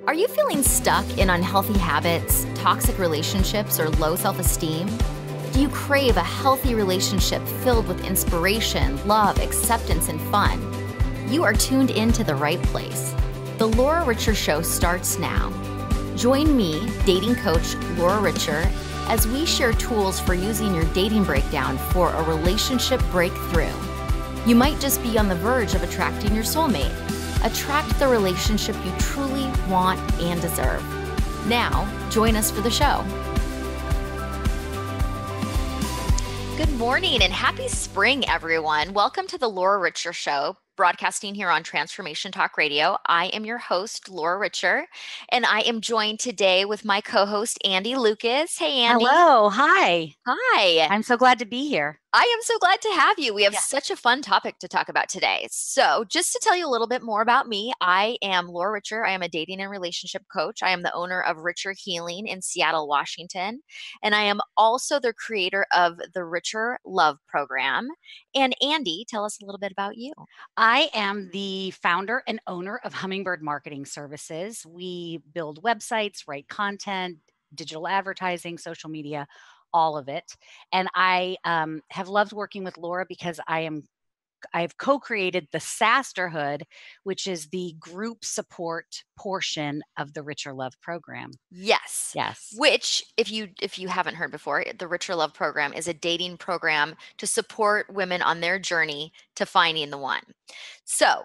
Are you feeling stuck in unhealthy habits, toxic relationships, or low self-esteem? Do you crave a healthy relationship filled with inspiration, love, acceptance, and fun? You are tuned into the right place. The Laura Richer Show starts now. Join me, dating coach Laura Richer, as we share tools for using your dating breakdown for a relationship breakthrough. You might just be on the verge of attracting your soulmate. Attract the relationship you truly want and deserve. Now, join us for the show. Good morning and happy spring, everyone. Welcome to the Laura Richer Show, broadcasting here on Transformation Talk Radio. I am your host, Laura Richer, and I am joined today with my co-host, Andi Lucas. Hey, Andi. Hello. Hi. Hi. I'm so glad to be here. I am so glad to have you. We have such a fun topic to talk about today. So just to tell you a little bit more about me, I am Laura Richer. I am a dating and relationship coach. I am the owner of Richer Healing in Seattle, Washington. And I am also the creator of the Richer Love Program. And Andi, tell us a little bit about you. I am the founder and owner of Hummingbird Marketing Services. We build websites, write content, digital advertising, social media, all of it. And I have loved working with Laura because I've co-created the Sisterhood, which is the group support portion of the Richer Love Program. Yes. Which, if you haven't heard before, the Richer Love Program is a dating program to support women on their journey to finding the one. So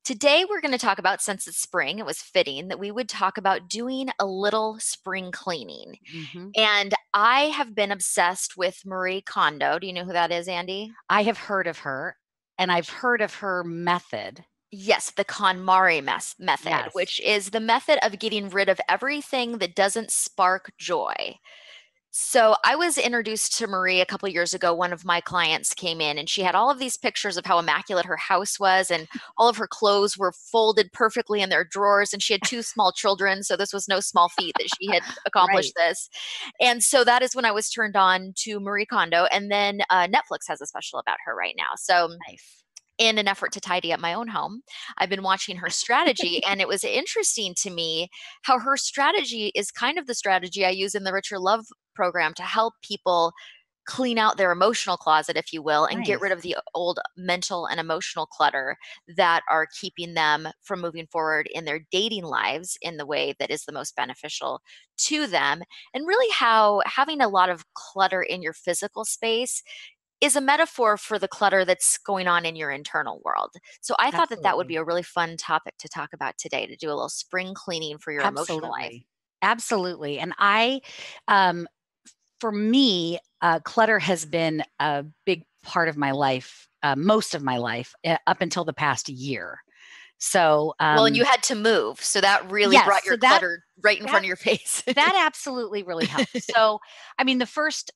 today we're going to talk about, since it's spring, it was fitting that we would talk about doing a little spring cleaning. Mm-hmm. And I have been obsessed with Marie Kondo. Do you know who that is, Andi? I have heard of her, and I've heard of her method. Yes, the KonMari method, Yes. which is the method of getting rid of everything that doesn't spark joy. So I was introduced to Marie a couple of years ago. One of my clients came in and she had all of these pictures of how immaculate her house was, and all of her clothes were folded perfectly in their drawers, and she had 2 small children. So this was no small feat that she had accomplished this. And so that is when I was turned on to Marie Kondo. And then Netflix has a special about her right now. So Nice. In an effort to tidy up my own home, I've been watching her strategy, and it was interesting to me how her strategy is kind of the strategy I use in the Richer Love Program to help people clean out their emotional closet, if you will, and get rid of the old mental and emotional clutter that are keeping them from moving forward in their dating lives in the way that is the most beneficial to them. And really how having a lot of clutter in your physical space is a metaphor for the clutter that's going on in your internal world. So I thought that would be a really fun topic to talk about today, to do a little spring cleaning for your emotional life. Absolutely. And for me, clutter has been a big part of my life, most of my life, up until the past year. So, well, and you had to move. So that really brought your clutter right in front of your face. That absolutely really helped. So, I mean, the first,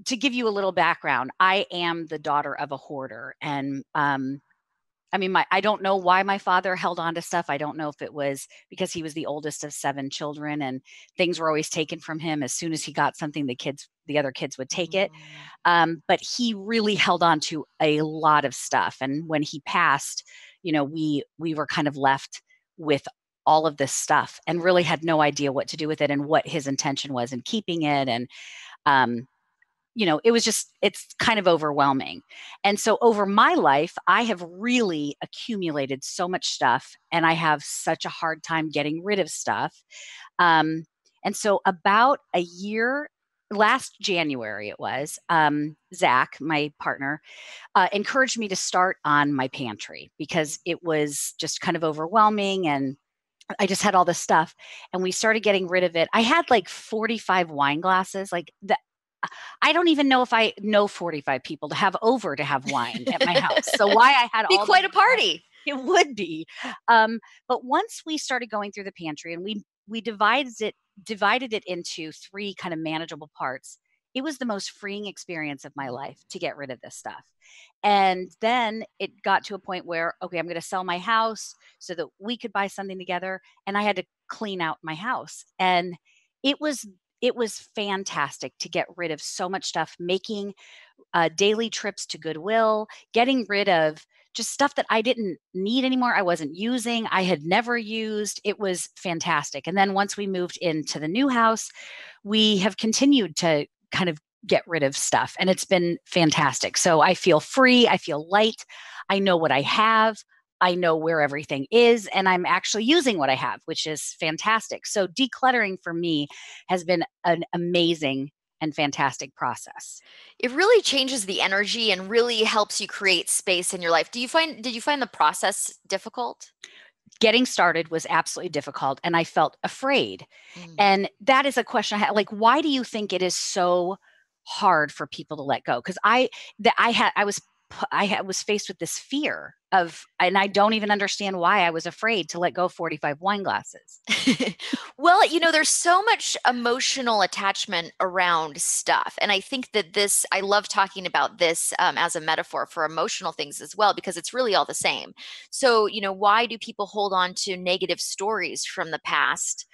to give you a little background, I am the daughter of a hoarder. And I mean, I don't know why my father held on to stuff. I don't know if it was because he was the oldest of 7 children and things were always taken from him. As soon as he got something, the other kids would take it. But he really held on to a lot of stuff. And when he passed, you know, we were kind of left with all of this stuff and really had no idea what to do with it and what his intention was in keeping it. And, you know, it's kind of overwhelming. And so over my life, I have really accumulated so much stuff and I have such a hard time getting rid of stuff. And so about a year, last January it was, Zach, my partner, encouraged me to start on my pantry because it was just kind of overwhelming and I just had all this stuff and we started getting rid of it. I had like 45 wine glasses, like that. I don't even know if I know 45 people to have wine at my house. So why I had be quite a party. It would be. But once we started going through the pantry and we divided it into 3 kind of manageable parts, it was the most freeing experience of my life to get rid of this stuff. And then it got to a point where, okay, I'm going to sell my house so that we could buy something together. And I had to clean out my house. And it was fantastic to get rid of so much stuff, making daily trips to Goodwill, getting rid of just stuff that I didn't need anymore. I wasn't using, I had never used. It was fantastic. And then once we moved into the new house, we have continued to kind of get rid of stuff, and it's been fantastic. So I feel free, I feel light, I know what I have, I know where everything is, and I'm actually using what I have, which is fantastic. So decluttering for me has been an amazing and fantastic process. It really changes the energy and really helps you create space in your life. Did you find the process difficult? Getting started was absolutely difficult, and I felt afraid. Mm. And that is a question I had, like, why do you think it is so hard for people to let go? Because I was faced with this fear of, and I don't even understand why I was afraid to let go 45 wine glasses. Well, there's so much emotional attachment around stuff. And I think that I love talking about this as a metaphor for emotional things as well, because it's really all the same. So, why do people hold on to negative stories from the past?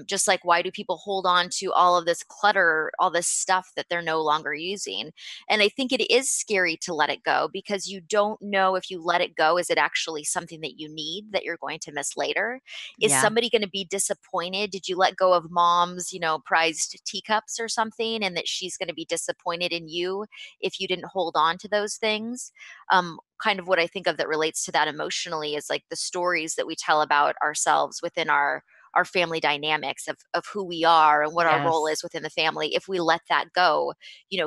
Just like why do people hold on to all of this clutter, all this stuff that they're no longer using? And I think it is scary to let it go because you don't know if you let it go, is it actually something that you need that you're going to miss later? Is Yeah. somebody going to be disappointed? Did you let go of mom's, prized teacups or something, and that she's going to be disappointed in you if you didn't hold on to those things? Kind of what I think of that relates to that emotionally is like the stories that we tell about ourselves within our family dynamics of who we are and what our role Yes. is within the family. If we let that go,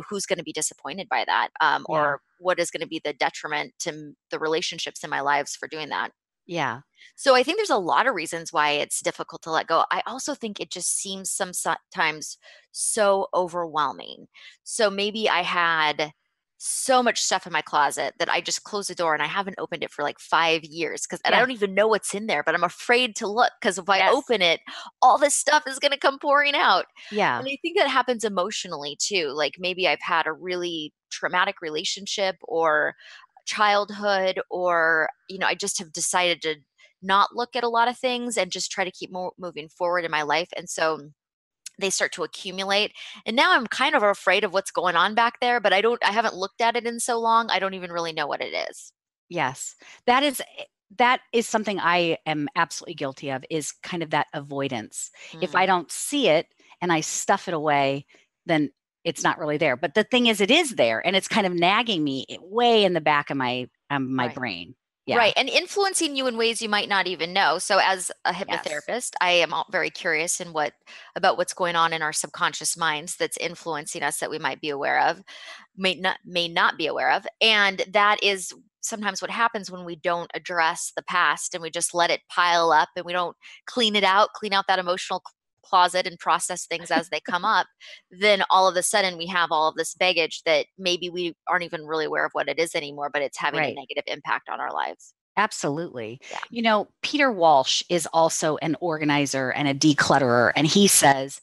who's going to be disappointed by that? Yeah. Or what is going to be the detriment to the relationships in my lives for doing that? Yeah. So I think there's a lot of reasons why it's difficult to let go. I also think it just seems sometimes so overwhelming. So maybe I had so much stuff in my closet that I just closed the door and I haven't opened it for like 5 years and I Yeah. don't even know what's in there, but I'm afraid to look because if I Yes. open it, all this stuff is going to come pouring out. Yeah. And I think that happens emotionally too. Like maybe I've had a really traumatic relationship or childhood, or I just have decided to not look at a lot of things and just try to keep moving forward in my life. And so they start to accumulate. And now I'm kind of afraid of what's going on back there, but I haven't looked at it in so long. I don't even really know what it is. Yes. That is something I am absolutely guilty of, is kind of that avoidance. If I Mm, don't see it and I stuff it away, then it's not really there. But the thing is, it is there, and it's kind of nagging me way in the back of my right. brain. Yeah. Right. And influencing you in ways you might not even know. So as a Yes. hypnotherapist, I am very curious in about what's going on in our subconscious minds that's influencing us that we might be aware of, may not be aware of. And that is sometimes what happens when we don't address the past and we just let it pile up and we don't clean out that emotional closet and process things as they come up. Then all of a sudden we have all of this baggage that maybe we aren't even really aware of what it is anymore, but it's having a Right. negative impact on our lives. Absolutely. Yeah. Peter Walsh is also an organizer and a declutterer, and he says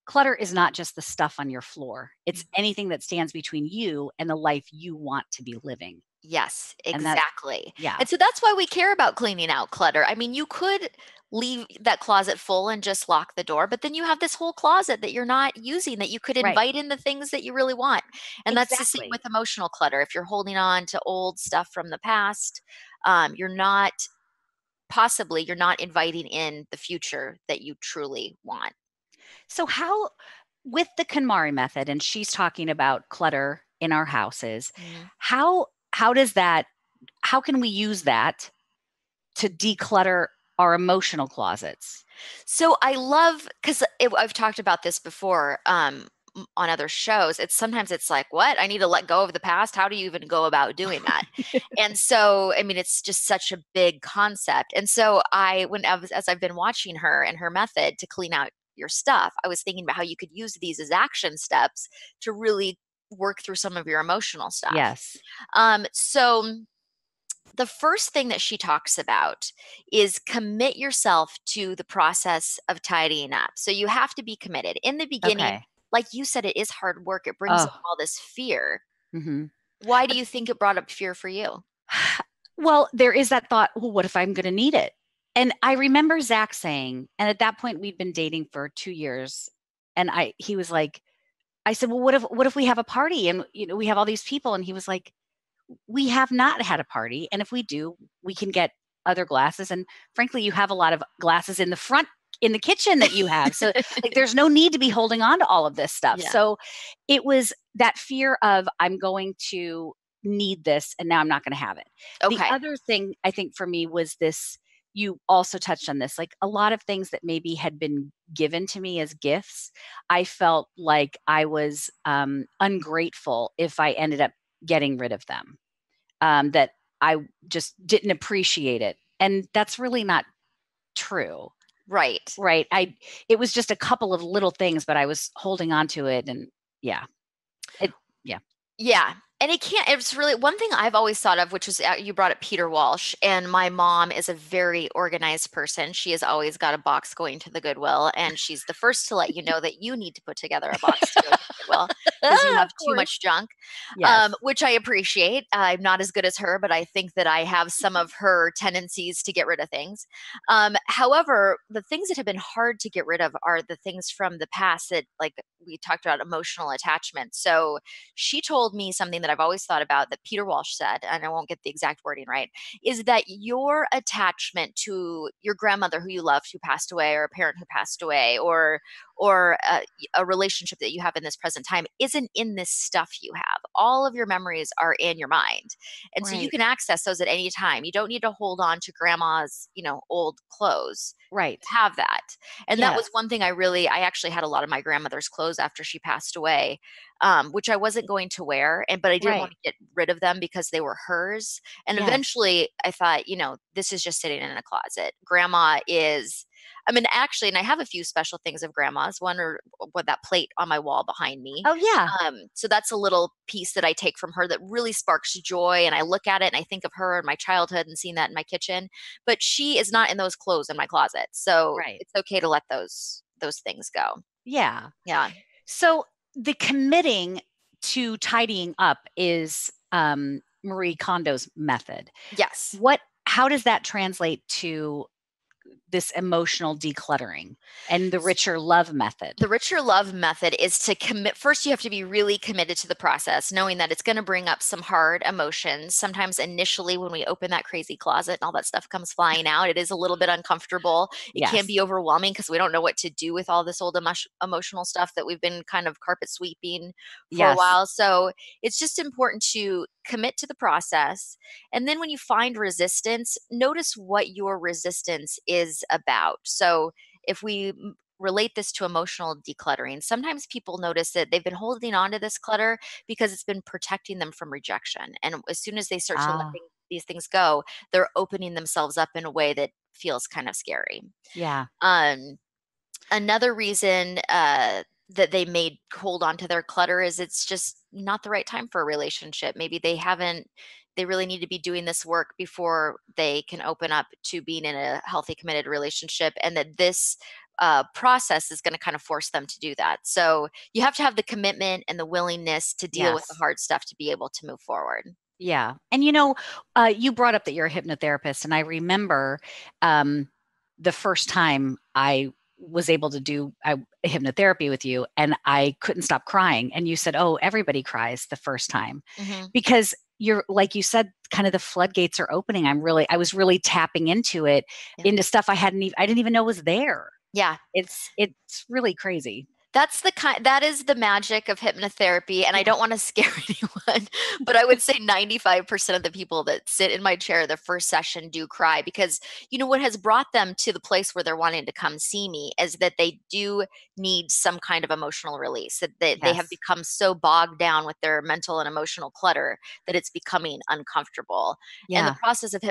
clutter is not just the stuff on your floor. It's anything that stands between you and the life you want to be living. Yes, And that's, exactly. yeah, And so that's why we care about cleaning out clutter. I mean, you could leave that closet full and just lock the door, but then you have this whole closet that you're not using that you could right. invite in the things that you really want. And that's the same with Exactly. emotional clutter. If you're holding on to old stuff from the past, you're not inviting in the future that you truly want. So how, with the KonMari method, and she's talking about clutter in our houses, Mhm. how does that, how can we use that to declutter our emotional closets? So I love because I've talked about this before on other shows. Sometimes it's like, what? I need to let go of the past. How do you even go about doing that? And so, I mean, it's just such a big concept. And so as I've been watching her and her method to clean out your stuff, I was thinking about how you could use these as action steps to really work through some of your emotional stuff. Yes. So the first thing that she talks about is commit yourself to the process of tidying up. So you have to be committed. In the beginning, Okay. like you said, it is hard work. It brings up Oh, all this fear. hmm. Why do you think it brought up fear for you? Well, there is that thought, well, what if I'm going to need it? And I remember Zach saying, and at that point we'd been dating for 2 years. And he was like, I said, well, what if we have a party and we have all these people? And he was like, we have not had a party. And if we do, we can get other glasses. And frankly, you have a lot of glasses in the front in the kitchen that you have. So like there's no need to be holding on to all of this stuff. Yeah. So it was that fear of I'm going to need this and now I'm not going to have it. The Okay. other thing I think for me was this, you also touched on this, like a lot of things that maybe had been given to me as gifts. I felt like I was ungrateful if I ended up getting rid of them, that I just didn't appreciate it. And that's really not true. Right. Right. It was just a couple of little things, but I was holding on to it. And yeah, it, yeah. Yeah. And it's really one thing I've always thought of, which was you brought up Peter Walsh, and my mom is a very organized person. She has always got a box going to the Goodwill, and she's the first to let you know that you need to put together a box to go to the Goodwill because you have Of too course. much junk, Yes. which I appreciate. I'm not as good as her, but I think that I have some of her tendencies to get rid of things. However, the things that have been hard to get rid of are the things from the past that, like we talked about, emotional attachment. So she told me something that I've always thought about that Peter Walsh said, and I won't get the exact wording right, is that your attachment to your grandmother who you loved who passed away, or a parent who passed away, or a relationship that you have in this present time isn't in this stuff you have. All of your memories are in your mind. And so you Right. can access those at any time. You don't need to hold on to grandma's, old clothes. Right. Have that. And that was Yes. one thing I actually had a lot of my grandmother's clothes after she passed away, which I wasn't going to wear, but I didn't want Right. to get rid of them because they were hers. And Yes. eventually I thought, this is just sitting in a closet. Grandma is, I mean, actually, and I have a few special things of grandma's. One, or what, that plate on my wall behind me. Oh, yeah. So that's a little piece that I take from her that really sparks joy. And I look at it and I think of her and my childhood and seeing that in my kitchen. But she is not in those clothes in my closet, so Right. it's okay to let those things go. Yeah. Yeah. So the committing to tidying up is Marie Kondo's method. Yes. How does that translate to this emotional decluttering and the richer love method? The richer love method is to commit. First, you have to be really committed to the process, knowing that it's going to bring up some hard emotions. Sometimes, initially, when we open that crazy closet and all that stuff comes flying out, it is a little bit uncomfortable. It can Yes. be overwhelming because we don't know what to do with all this old emotional stuff that we've been kind of carpet sweeping for a Yes. while. So, it's just important to commit to the process. And then, when you find resistance, notice what your resistance is about. So, if we relate this to emotional decluttering, sometimes people notice that they've been holding on to this clutter because it's been protecting them from rejection. And as soon as they start to let Ah, these things go, they're opening themselves up in a way that feels kind of scary. yeah. Um, Another reason that they may hold on to their clutter is it's just not the right time for a relationship. Maybe they really need to be doing this work before they can open up to being in a healthy, committed relationship, and that this process is going to kind of force them to do that. So you have to have the commitment and the willingness to deal with the Yes. hard stuff to be able to move forward. Yeah. And you brought up that you're a hypnotherapist, and I remember um, the first time I was able to do hypnotherapy with you, and I couldn't stop crying. And you said, "Oh, everybody cries the first time," Hmm. because you're like you said, kind of the floodgates are opening. I was really tapping into it, Yeah. into stuff I didn't even know was there. Yeah. It's really crazy. That is the magic of hypnotherapy, and I Yeah. don't want to scare anyone, but I would say 95% of the people that sit in my chair the first session do cry because what has brought them to the place where they're wanting to come see me is that they do need some kind of emotional release, that they have Yes. become so bogged down with their mental and emotional clutter that it's becoming uncomfortable. And the Yeah. process of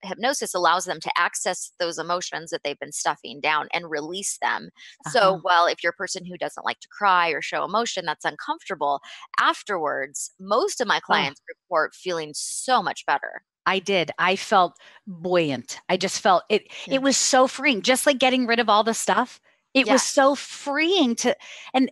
hypnosis allows them to access those emotions that they've been stuffing down and release them. So, Uh-huh. while if you're a person who doesn't like to cry or show emotion, that's uncomfortable, afterwards, most of my Oh, clients report feeling so much better. I did. I felt buoyant. I just felt it. Yeah. It was so freeing, just like getting rid of all the stuff. It was Yes. so freeing and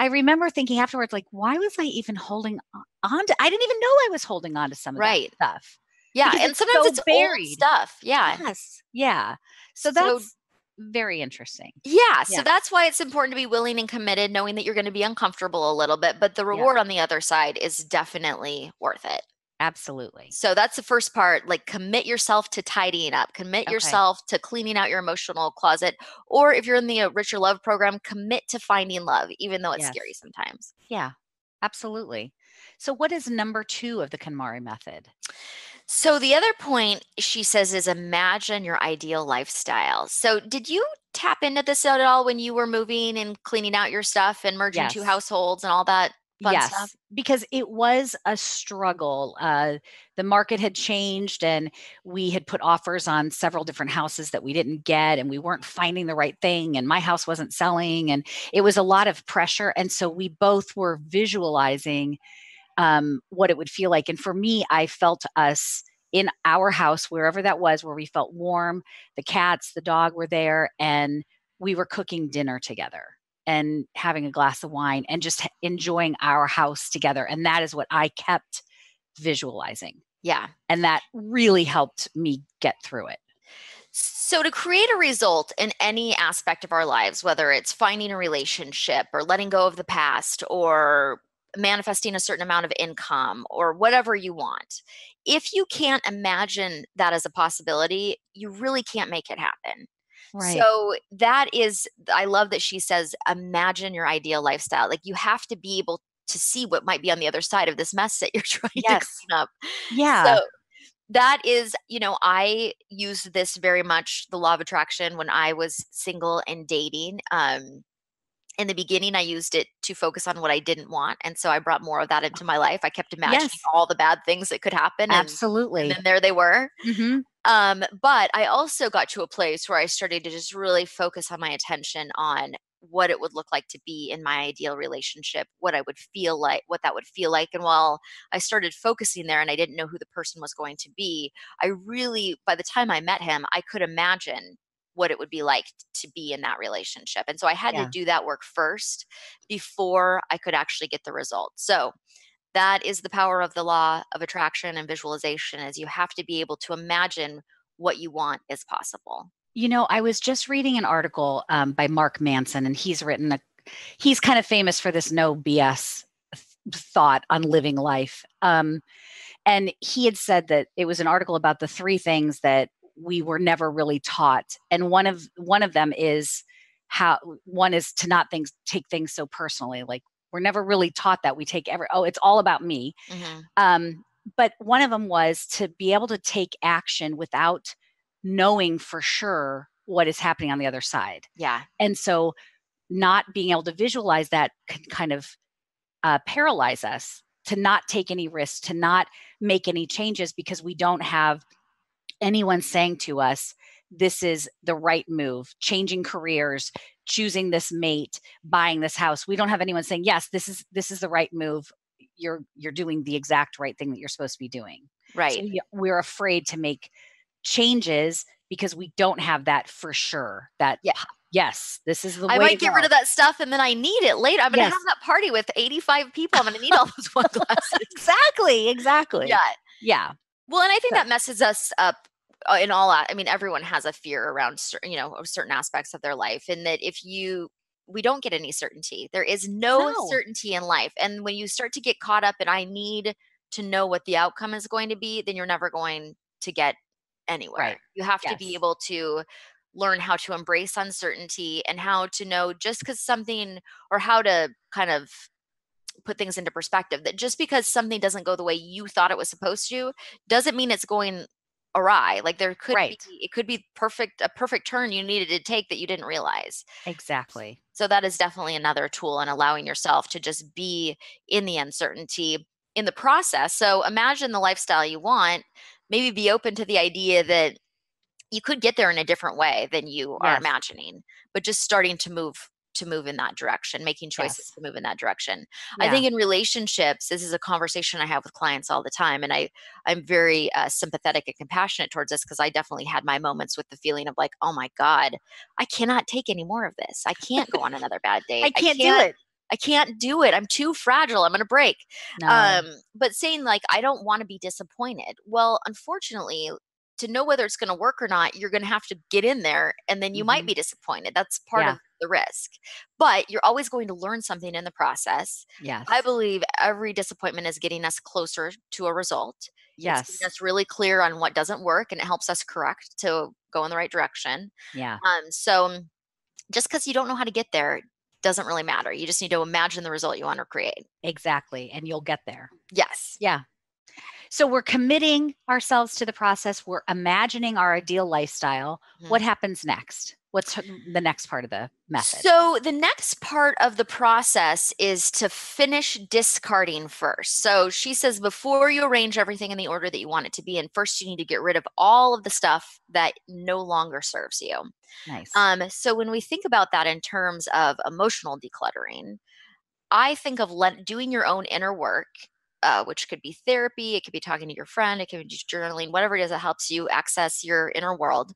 I remember thinking afterwards, like, why was I even holding on to, I didn't even know I was holding on to some of that Right. stuff Yeah. because And it's sometimes so it's old buried. stuff. Yeah. Yes. Yeah. So So, that's very interesting. yeah. So Yeah. that's why it's important to be willing and committed, knowing that you're going to be uncomfortable a little bit, but the Yeah. reward on the other side is definitely worth it. Absolutely. So that's the first part, like commit yourself to tidying up, commit Okay. yourself to cleaning out your emotional closet. Or if you're in the Richer Love program, commit to finding love, even though it's scary Yes. sometimes. Yeah, absolutely. So what is number 2 of the KonMari method? So the other point she says is imagine your ideal lifestyle. So did you tap into this at all when you were moving and cleaning out your stuff and merging two Yes. households and all that fun stuff? Yes, because it was a struggle. The market had changed, and we had put offers on several different houses that we didn't get, and we weren't finding the right thing, and my house wasn't selling, and it was a lot of pressure. And so we both were visualizing what it would feel like. And for me, I felt us in our house, wherever that was, where we felt warm. The cats, the dog were there, and we were cooking dinner together and having a glass of wine and just enjoying our house together. And that is what I kept visualizing. Yeah. And that really helped me get through it. So, to create a result in any aspect of our lives, whether it's finding a relationship or letting go of the past or manifesting a certain amount of income or whatever you want, if you can't imagine that as a possibility, you really can't make it happen. Right. So, that is, I love that she says, imagine your ideal lifestyle. Like, you have to be able to see what might be on the other side of this mess that you're trying to Yes. clean up. So, Yeah. that is, I used this very much, the law of attraction, when I was single and dating. In the beginning, I used it to focus on what I didn't want, and so I brought more of that into my life. I kept imagining Yes. all the bad things that could happen, and Absolutely. then there they were. Hmm. But I also got to a place where I started to just really focus on my attention on what it would look like to be in my ideal relationship, what I would feel like, what that would feel like. And while I started focusing there and I didn't know who the person was going to be, I really, by the time I met him, I could imagine what it would be like to be in that relationship. And so I had to Yeah. do that work first before I could actually get the result. So that is the power of the law of attraction and visualization, is you have to be able to imagine what you want is possible. I was just reading an article by Mark Manson, and he's kind of famous for this no BS thought on living life. And he had said that it was an article about the 3 things that we were never really taught. And one of them is how one is to not take things so personally. Like we're never really taught that we take it's all about me. Hmm. Um, but one of them was to be able to take action without knowing for sure what is happening on the other side. Yeah. And so not being able to visualize that can kind of paralyze us to not take any risks, to not make any changes because we don't have anyone saying to us, this is the right move, changing careers, choosing this mate, buying this house. We don't have anyone saying, yes, this is the right move. You're doing the exact right thing that you're supposed to be doing. So Right. we're afraid to make changes because we don't have that for sure. That Yeah. yes, this is the I way to might get rid go. of that stuff and then I need it later. I'm going to have Yes, that party with 85 people. I'm going to need all those wine glasses. exactly, exactly. Yeah. Yeah. Well, and I think So that messes us up in all. I mean, everyone has a fear around, of certain aspects of their life, and that we don't get any certainty. There is no no. certainty in life, and when you start to get caught up in I need to know what the outcome is going to be, then you're never going to get anywhere. Right. You have to be Yes. able to learn how to embrace uncertainty and how to know just because something, or how to kind of put things into perspective, that just because something doesn't go the way you thought it was supposed to doesn't mean it's going awry. Like Right. it could be a perfect turn you needed to take that you didn't realize. Exactly. So that is definitely another tool in allowing yourself to just be in the uncertainty in the process. So imagine the lifestyle you want, maybe be open to the idea that you could get there in a different way than you are Yes. imagining, but just starting to move in that direction, making choices Yes. to move in that direction. I Yeah. think in relationships, this is a conversation I have with clients all the time, and I'm very sympathetic and compassionate towards this, because I definitely had my moments with the feeling of like, oh my god, I cannot take any more of this. I can't go on another bad I date. I can't do can't. it. I can't do it. I'm too fragile. I'm going to break. No. But saying like, I don't want to be disappointed. Well, unfortunately, to know whether it's going to work or not, you're going to have to get in there, and then you might Mhm. be disappointed. That's part Yeah. of the risk. But you're always going to learn something in the process. I Yes. believe every disappointment is getting us closer to a result. It's getting Yes. us really clear on what doesn't work, and it helps us correct to go in the right direction. Yeah. So just because you don't know how to get there doesn't really matter. You just need to imagine the result you want to create. Exactly. And you'll get there. Yes. Yeah. So we're committing ourselves to the process. We're imagining our ideal lifestyle. What Mhm. happens next? What's the next part of the method? So the next part of the process is to finish discarding first. So she says before you arrange everything in the order that you want it to be in, first you need to get rid of all of the stuff that no longer serves you. Nice. So when we think about that in terms of emotional decluttering, I think of doing your own inner work, which could be therapy, it could be talking to your friend, it could be just journaling, whatever it is that helps you access your inner world,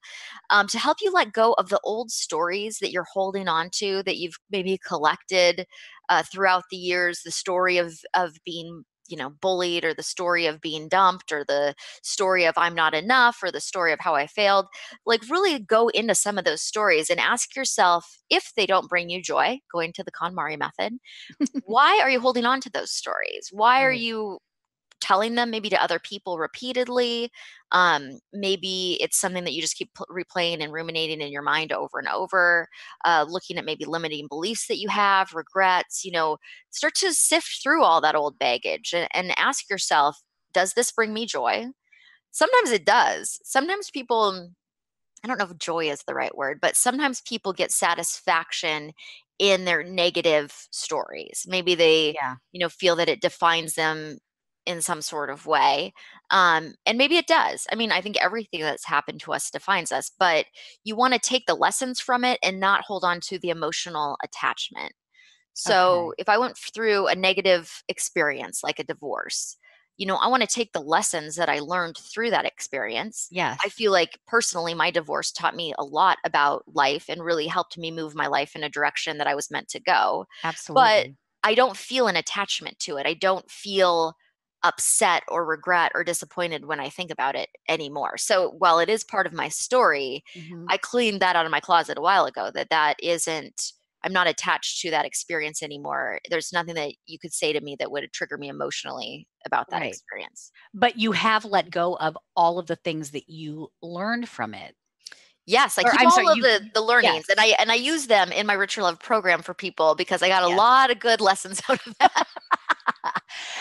to help you let go of the old stories that you're holding on to that you've maybe collected throughout the years. The story of being bullied, or the story of being dumped, or the story of I'm not enough, or the story of how I failed. Like, really go into some of those stories and ask yourself, if they don't bring you joy, going to the KonMari method, why are you holding on to those stories? Why are Right. you telling them maybe to other people repeatedly? Maybe it's something that you just keep replaying and ruminating in your mind over and over. Looking at maybe limiting beliefs that you have, regrets. Start to sift through all that old baggage, and ask yourself, does this bring me joy? Sometimes it does. Sometimes people, I don't know if joy is the right word, but sometimes people get satisfaction in their negative stories. Maybe they, Yeah. feel that it defines them in some sort of way. And maybe it does. I mean, I think everything that's happened to us defines us, but you want to take the lessons from it and not hold on to the emotional attachment. So Okay. if I went through a negative experience like a divorce, I want to take the lessons that I learned through that experience. I Yes. feel like personally, my divorce taught me a lot about life and really helped me move my life in a direction that I was meant to go. But Absolutely. I don't feel an attachment to it. I don't feel upset or regret or disappointed when I think about it anymore. So while it is part of my story, Hmm. I cleaned that out of my closet a while ago, that isn't, I'm not attached to that experience anymore. There's nothing that you could say to me that would trigger me emotionally about that Right. experience. But you have let go of all of the things that you learned from it. Yes, I Or keep I'm sorry, all of the learnings, and yes. I use them in my Richer Love program for people because I got a Yes. lot of good lessons out of that.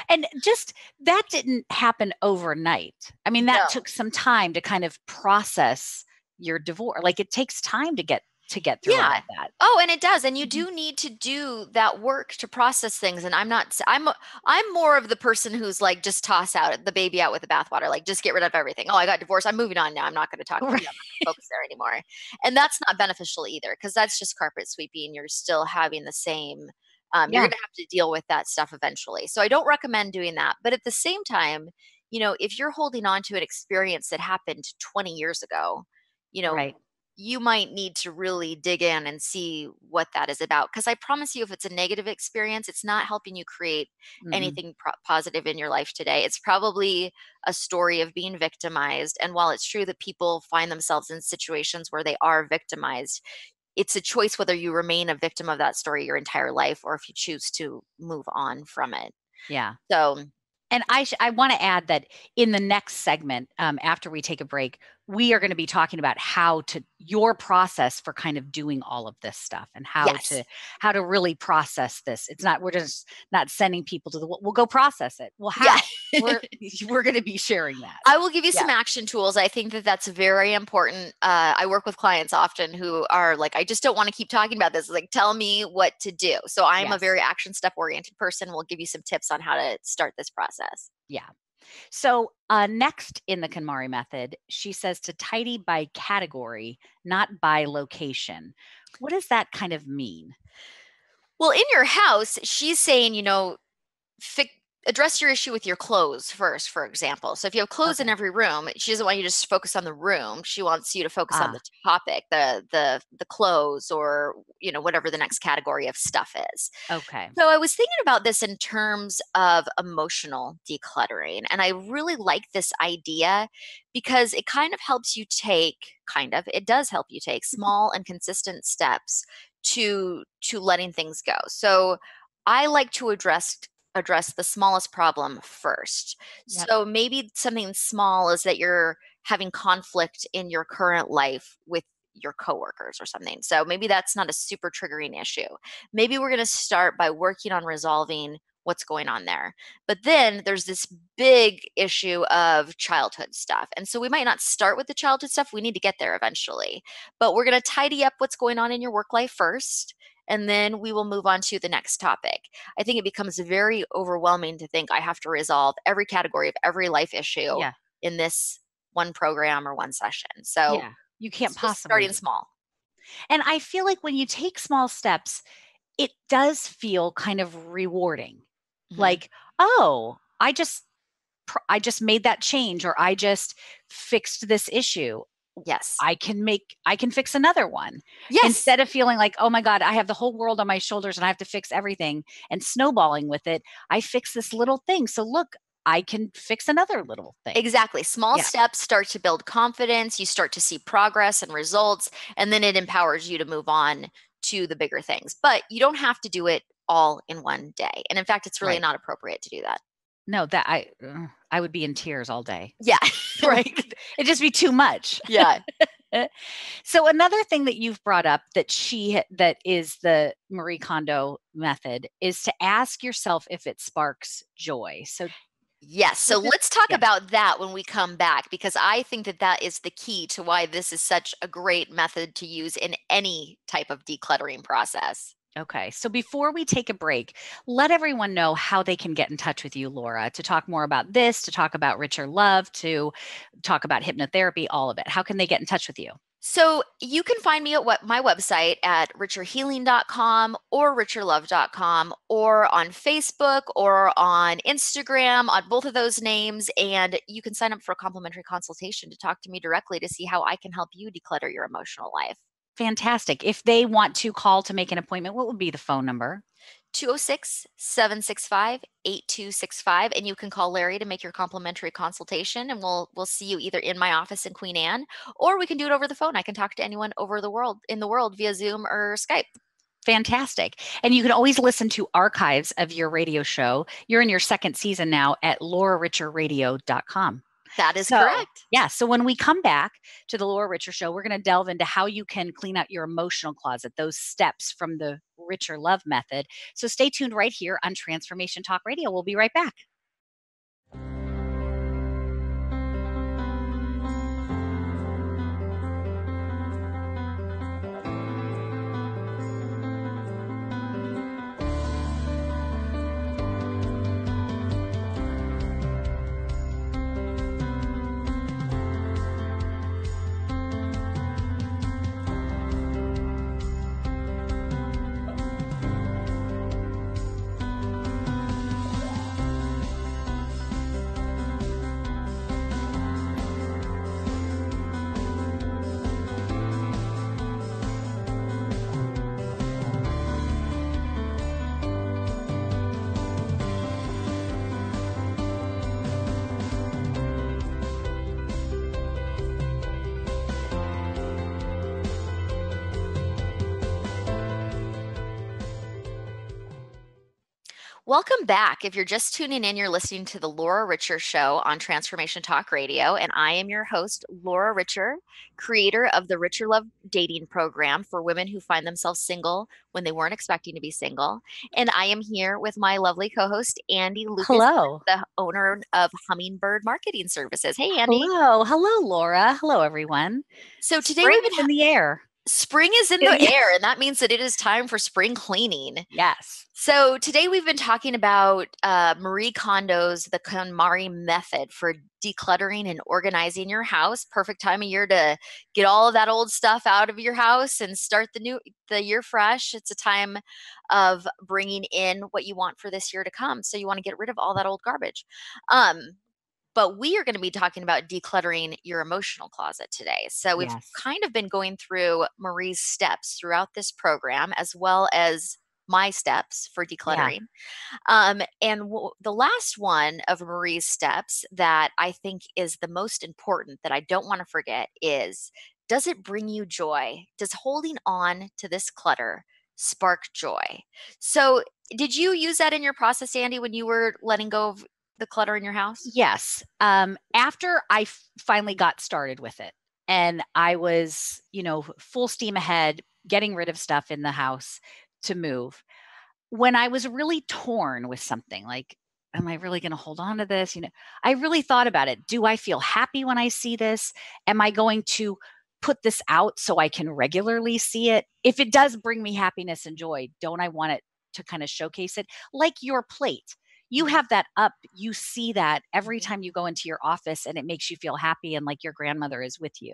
And just that didn't happen overnight. I mean, that No. took some time to kind of process your divorce. Like it takes time to get through all Yeah. of that. Oh, and it does, and you Mhm. do need to do that work to process things, and I'm more of the person who's like, just toss out the baby out with the bathwater, like, just get rid of everything. Oh, I got divorced, I'm moving on now, I'm not gonna talk, Right. I'm not gonna focus there anymore. And that's not beneficial either, because that's just carpet sweeping. You're still having the same, you're Yeah. gonna have to deal with that stuff eventually. So I don't recommend doing that. But at the same time, if you're holding on to an experience that happened 20 years ago, you know, Right. you might need to really dig in and see what that is about. Because I promise you, if it's a negative experience, it's not helping you create Mm-mm. anything positive in your life today. It's probably a story of being victimized. And while it's true that people find themselves in situations where they are victimized, it's a choice whether you remain a victim of that story your entire life, or if you choose to move on from it. Yeah. So, And I want to add that in the next segment, after we take a break, we are going to be talking about how to your process for kind of doing all of this stuff and yes. how to really process this. It's not we're just not sending people to the we'll go process it. Well, Yeah. how? We're we're going to be sharing that. I will give you Yeah. some action tools. I think that that's very important. I work with clients often who are like, I just don't want to keep talking about this. Like, tell me what to do. So I'm a Yes. very action step oriented person. We'll give you some tips on how to start this process. Yeah. So next in the KonMari method, she says to tidy by category, not by location. What does that kind of mean? Well, in your house, she's saying, address your issue with your clothes first, for example. So if you have clothes in Okay. every room, she doesn't want you to just focus on the room. She wants you to focus on the Ah, topic, the clothes, or whatever the next category of stuff is. okay. So I was thinking about this in terms of emotional decluttering, and I really like this idea because it kind of helps you it does help you take small and consistent steps to letting things go. So I like to address the smallest problem first. Yep. So maybe something small is that you're having conflict in your current life with your coworkers or something. So maybe that's not a super triggering issue. Maybe we're going to start by working on resolving what's going on there. But then there's this big issue of childhood stuff. And so we might not start with the childhood stuff. We need to get there eventually. But we're going to tidy up what's going on in your work life first. And then we will move on to the next topic. I think it becomes very overwhelming to think I have to resolve every category of every life issue Yeah. in this one program or one session. So Yeah. You can't it's just possibly starting do. small. And I feel like when you take small steps, it does feel kind of rewarding. Mhm. Like, oh, I just made that change, or I just fixed this issue. Yes. I can fix another one, Yes. instead of feeling like, oh my God, I have the whole world on my shoulders and I have to fix everything and snowballing with it. I fix this little thing. So look, I can fix another little thing. Exactly. Small Yeah. steps start to build confidence. You start to see progress and results, and then it empowers you to move on to the bigger things. But you don't have to do it all in one day. And in fact, it's really Right. not appropriate to do that. No, I would be in tears all day. Yeah. Right. It'd just be too much. Yeah. So another thing that you've brought up that is the Marie Kondo method is to ask yourself if it sparks joy. So Yes. So what does let's talk yeah. about that when we come back, because I think that that is the key to why this is such a great method to use in any type of decluttering process. Okay. So before we take a break, let everyone know how they can get in touch with you, Laura, to talk more about this, to talk about richer love, to talk about hypnotherapy, all of it. How can they get in touch with you? So you can find me at my website at richerhealing.com or richerlove.com, or on Facebook or on Instagram, on both of those names. And you can sign up for a complimentary consultation to talk to me directly to see how I can help you declutter your emotional life. Fantastic. If they want to call to make an appointment, what would be the phone number? 206-765-8265, and you can call Larry to make your complimentary consultation, and we'll see you either in my office in Queen Anne, or we can do it over the phone. I can talk to anyone over the world in the world via Zoom or Skype. Fantastic. And you can always listen to archives of your radio show. You're in your second season now at lauraricherradio.com. That is So, correct. yeah. So when we come back to the Laura Richer Show, we're going to delve into how you can clean out your emotional closet, those steps from the Richer Love method. So stay tuned right here on Transformation Talk Radio. We'll be right back. Welcome back. If you're just tuning in, you're listening to the Laura Richer Show on Transformation Talk Radio, and I am your host, Laura Richer, creator of the Richer Love dating program for women who find themselves single when they weren't expecting to be single. And I am here with my lovely co-host, Andi Lucas, Hello. the owner of Hummingbird Marketing Services. Hey, Andi. Hello. Hello, Laura. Hello, everyone. So today Spring we've been is in the air. Spring is in the air, and that means that it is time for spring cleaning. Yes. So today we've been talking about Marie Kondo's the KonMari method for decluttering and organizing your house. Perfect time of year to get all of that old stuff out of your house and start the year fresh. It's a time of bringing in what you want for this year to come. So you want to get rid of all that old garbage. Um, but we are going to be talking about decluttering your emotional closet today. So we've Yes. kind of been going through Marie's steps throughout this program, as well as my steps for Yeah. decluttering. The last one of Marie's steps that I think is the most important that I don't want to forget is, does it bring you joy? Does holding on to this clutter spark joy? So, did you use that in your process, Andy, when you were letting go of the clutter in your house? Yes. After I finally got started with it and I was, full steam ahead, getting rid of stuff in the house to move, when I was really torn with something like, am I really going to hold on to this? I really thought about it. Do I feel happy when I see this? Am I going to put this out so I can regularly see it? If it does bring me happiness and joy, don't I want it to kind of showcase it? Like your plate. You Mhm, have that up, you see that every mhm. time you go into your office and it makes you feel happy and like your grandmother is with you.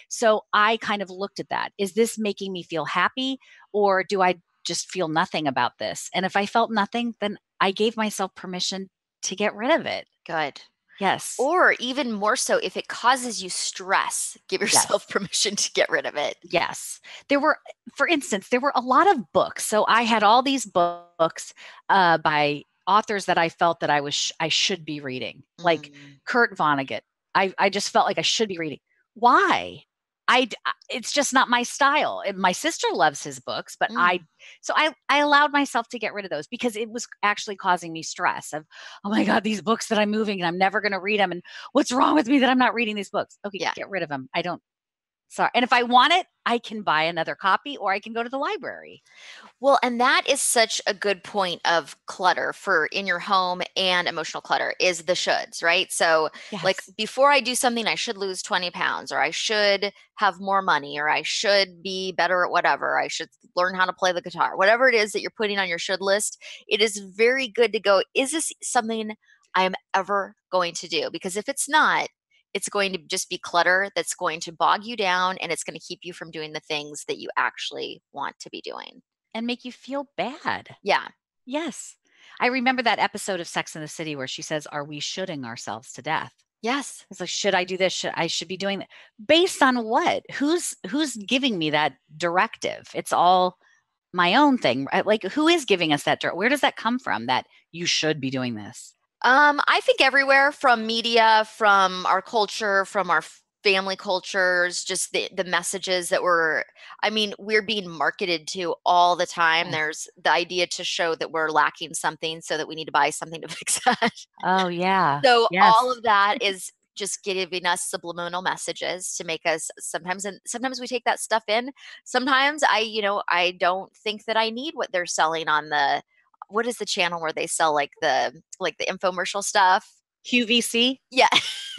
So I kind of looked at that. Is this making me feel happy, or do I just feel nothing about this? And if I felt nothing, then I gave myself permission to get rid of it. Good. Yes. Or even more so, if it causes you stress, give yourself Yes. permission to get rid of it. Yes. There were, for instance, there were a lot of books. So I had all these books by authors that I felt that I should be reading, like Mm, Kurt Vonnegut. I just felt like I should be reading. Why? It's just not my style. And my sister loves his books, but mm, I allowed myself to get rid of those because it was actually causing me stress of, oh my God, these books that I'm moving and I'm never going to read them. And what's wrong with me that I'm not reading these books? Okay, yeah. get rid of them. I don't, sorry. And if I want it, I can buy another copy or I can go to the library. Well, and that is such a good point of clutter for in your home, and emotional clutter is the shoulds, right? So, like, Yes. before I do something, I should lose 20 pounds, or I should have more money, or I should be better at whatever. I should learn how to play the guitar. Whatever it is that you're putting on your should list, it is very good to go, is this something I am ever going to do? Because if it's not, it's going to just be clutter that's going to bog you down, and it's going to keep you from doing the things that you actually want to be doing. And make you feel bad. Yeah. Yes. I remember that episode of Sex and the City where she says, are we shoulding ourselves to death? Yes. It's like, should I do this? I should be doing that. Based on what? Who's giving me that directive? It's all my own thing. Right? Like, who is giving us that? Where does that come from? That you should be doing this. I think everywhere, from media, from our culture, from our family cultures, just the messages that we're being marketed to all the time. Yes. There's the idea to show that we're lacking something so that we need to buy something to fix that. Oh yeah. So all Yes. of that is just giving us subliminal messages to make us sometimes, and sometimes we take that stuff in. Sometimes I don't think that I need what they're selling on the, what is the channel where they sell like the infomercial stuff? QVC. Yeah.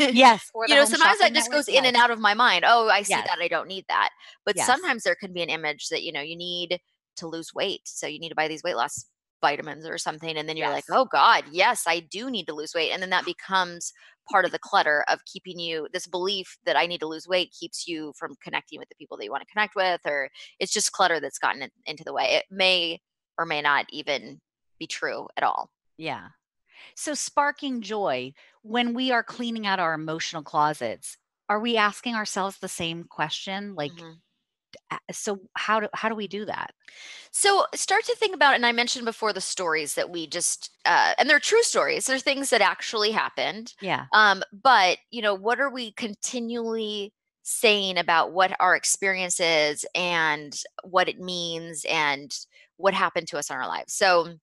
Yes. Or the Home Sometimes that Shopping just Network. goes in and Yes. out of my mind. Oh, I see Yes. that. I don't need that. But Yes. sometimes there can be an image that, you need to lose weight. So you need to buy these weight loss vitamins or something. And then you're like, Yes. oh God, yes, I do need to lose weight. And then that becomes part of the clutter of keeping you, this belief that I need to lose weight keeps you from connecting with the people that you want to connect with, or it's just clutter that's gotten into the way. It may or may not even be true at all. Yeah. So, sparking joy, when we are cleaning out our emotional closets, are we asking ourselves the same question? Like, Mhm. so how do we do that? So start to think about, and I mentioned before the stories that we just, and they're true stories. They're things that actually happened. Yeah. But what are we continually saying about what our experience is and what it means and what happened to us in our lives? So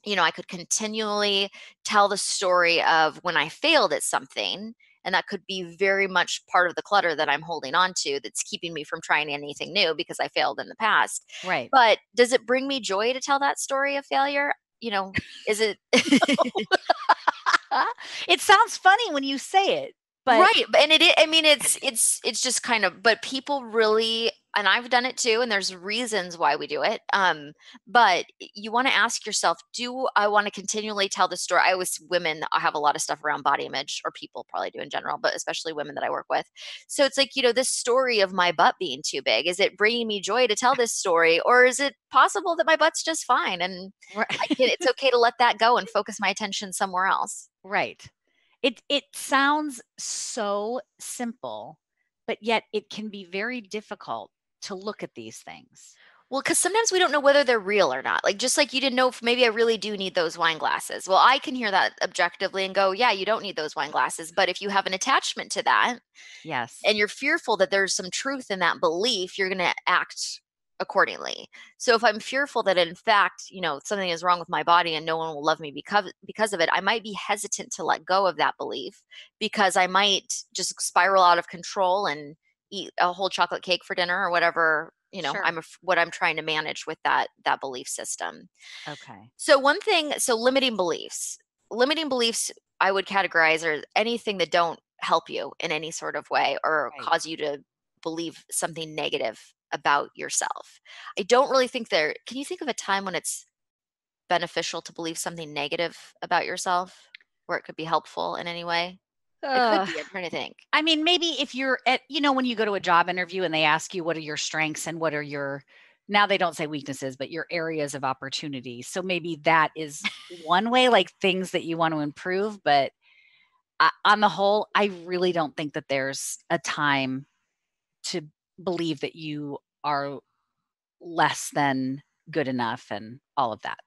I could continually tell the story of when I failed at something. And that could be very much part of the clutter that I'm holding on to that's keeping me from trying anything new because I failed in the past. Right. But does it bring me joy to tell that story of failure? Is it It sounds funny when you say it, but right? And I mean, it's just kind of, but people really. and I've done it too, and there's reasons why we do it. But you want to ask yourself, do I want to continually tell the story? I always, women, I have a lot of stuff around body image, or people probably do in general, but especially women that I work with. So it's like, this story of my butt being too big, is it bringing me joy to tell this story? Or is it possible that my butt's just fine and Right. it's okay to let that go and focus my attention somewhere else? Right. It sounds so simple, but yet it can be very difficult to look at these things. Well, because sometimes we don't know whether they're real or not. Like, just like you didn't know if maybe I really do need those wine glasses. Well, I can hear that objectively and go, yeah, you don't need those wine glasses. But if you have an attachment to that Yes. and you're fearful that there's some truth in that belief, you're going to act accordingly. So if I'm fearful that in fact, something is wrong with my body and no one will love me because of it, I might be hesitant to let go of that belief, because I might just spiral out of control and eat a whole chocolate cake for dinner or whatever, Sure. what I'm trying to manage with that belief system. Okay. So one thing, so limiting beliefs I would categorize are anything that don't help you in any sort of way or Right. cause you to believe something negative about yourself. I don't really think there, can you think of a time when it's beneficial to believe something negative about yourself, where it could be helpful in any way? It could Uh, be. I'm trying to think. I mean, maybe if you're at, when you go to a job interview and they ask you what are your strengths and what are your, now they don't say weaknesses, but your areas of opportunity. So maybe that is one way, like things that you want to improve. But on the whole, I really don't think that there's a time to believe that you are less than good enough and all of that.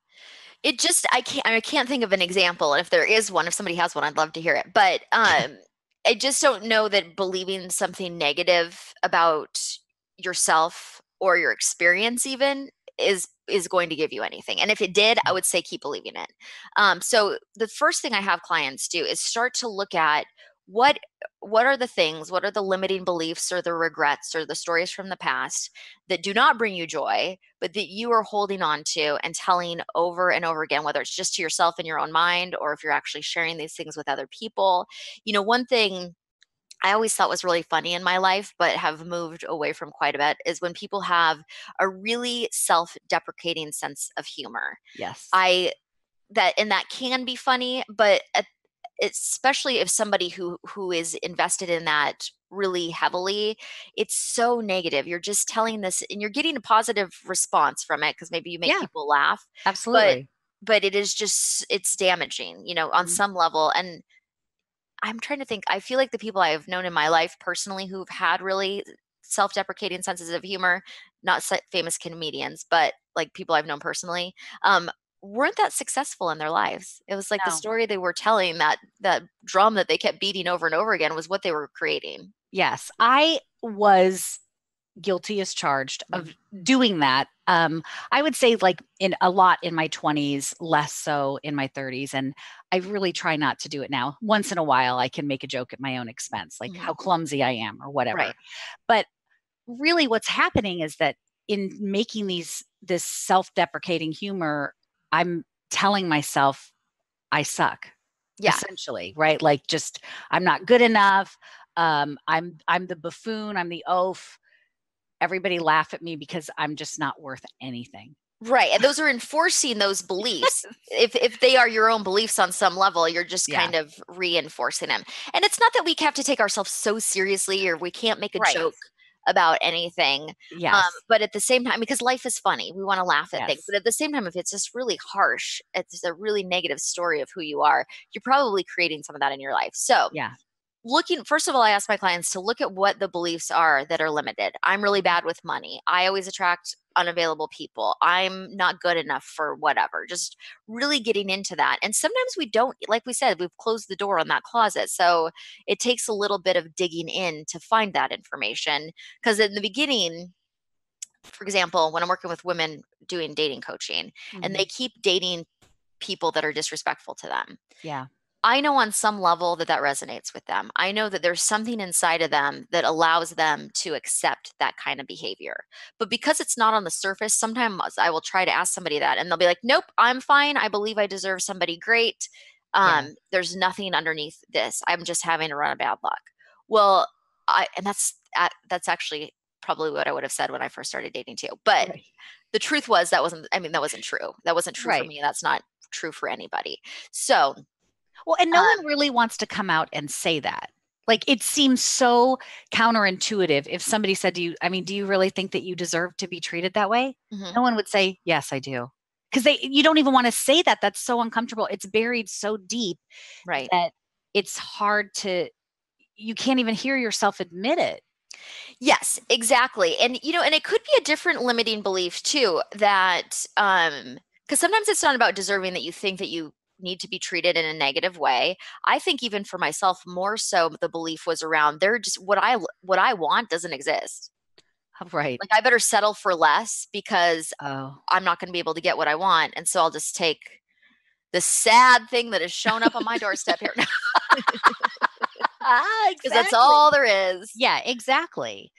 It just, I can't think of an example. And if there is one, if somebody has one, I'd love to hear it. But I just don't know that believing something negative about yourself or your experience even is going to give you anything. And if it did, I would say keep believing it. So the first thing I have clients do is start to look at what what are the things, what are the limiting beliefs or the regrets or the stories from the past that do not bring you joy, but that you are holding on to and telling over and over again, whether it's just to yourself in your own mind or if you're actually sharing these things with other people. One thing I always thought was really funny in my life, but have moved away from quite a bit, is when people have a really self deprecating sense of humor. Yes. I, that can be funny, but especially if somebody who is invested in that really heavily, it's so negative. You're just telling this and you're getting a positive response from it because maybe you make Yeah, people laugh, but absolutely. it is just, it's damaging, on Mhm. some level. And I'm trying to think, I feel like the people I've known in my life personally who've had really self-deprecating senses of humor, not famous comedians, but like people I've known personally, weren't that successful in their lives. It was like the No. story they were telling, that drum that they kept beating over and over again, was what they were creating. Yes, I was guilty as charged of Mhm. doing that. I would say like in a lot in my 20s, less so in my 30s. And I really try not to do it now. Once in a while, I can make a joke at my own expense, like how Mhm. clumsy I am or whatever. Right. But really what's happening is that in making this self-deprecating humor, I'm telling myself I suck Yeah. essentially, right? Like just I'm not good enough. I'm the buffoon, I'm the oaf. Everybody laugh at me because I'm just not worth anything. Right. And those are enforcing those beliefs. If they are your own beliefs on some level, you're just Yeah, kind of reinforcing them. And it's not that we have to take ourselves so seriously or we can't make a right. joke about anything. Yes. But at the same time, because life is funny, we want to laugh at things. Yes. But at the same time, if it's just really harsh, it's a really negative story of who you are, you're probably creating some of that in your life. So Yeah. looking, first of all, I ask my clients to look at what the beliefs are that are limited. I'm really Mhm. bad with money. I always attract unavailable people. I'm not good enough for whatever. Just really getting into that. And sometimes we don't, like we said, we've closed the door on that closet. So it takes a little bit of digging in to find that information. Because in the beginning, for example, when I'm working with women doing dating coaching and they Mhm. keep dating people that are disrespectful to them, Yeah. I know on some level that resonates with them. I know that there's something inside of them that allows them to accept that kind of behavior. But because it's not on the surface, sometimes I will try to ask somebody that and they'll be like, nope, I'm fine. I believe I deserve somebody great. Yeah. There's nothing underneath this. I'm just having a run of bad luck. Well, and that's actually probably what I would have said when I first started dating too. But Right. the truth was that wasn't true. That wasn't true for Right. me. That's not true for anybody. So, Well, and no um, one really wants to come out and say that. Like it seems so counterintuitive if somebody said to you, I mean, do you really think that you deserve to be treated that way? mhm, No one would say, yes, I do. Because you don't even want to say that. That's so uncomfortable. It's buried so deep right. that it's hard to, you can't even hear yourself admit it. Yes, exactly. And and it could be a different limiting belief too, that because sometimes it's not about deserving, that you think that you need to be treated in a negative way. I think even for myself more so the belief was around there just what I want doesn't exist. Right. Like I better settle for less because Oh, I'm not going to be able to get what I want, and so I'll just take the sad thing that has shown up on my doorstep here now because that's exactly. all there is. Yeah, exactly.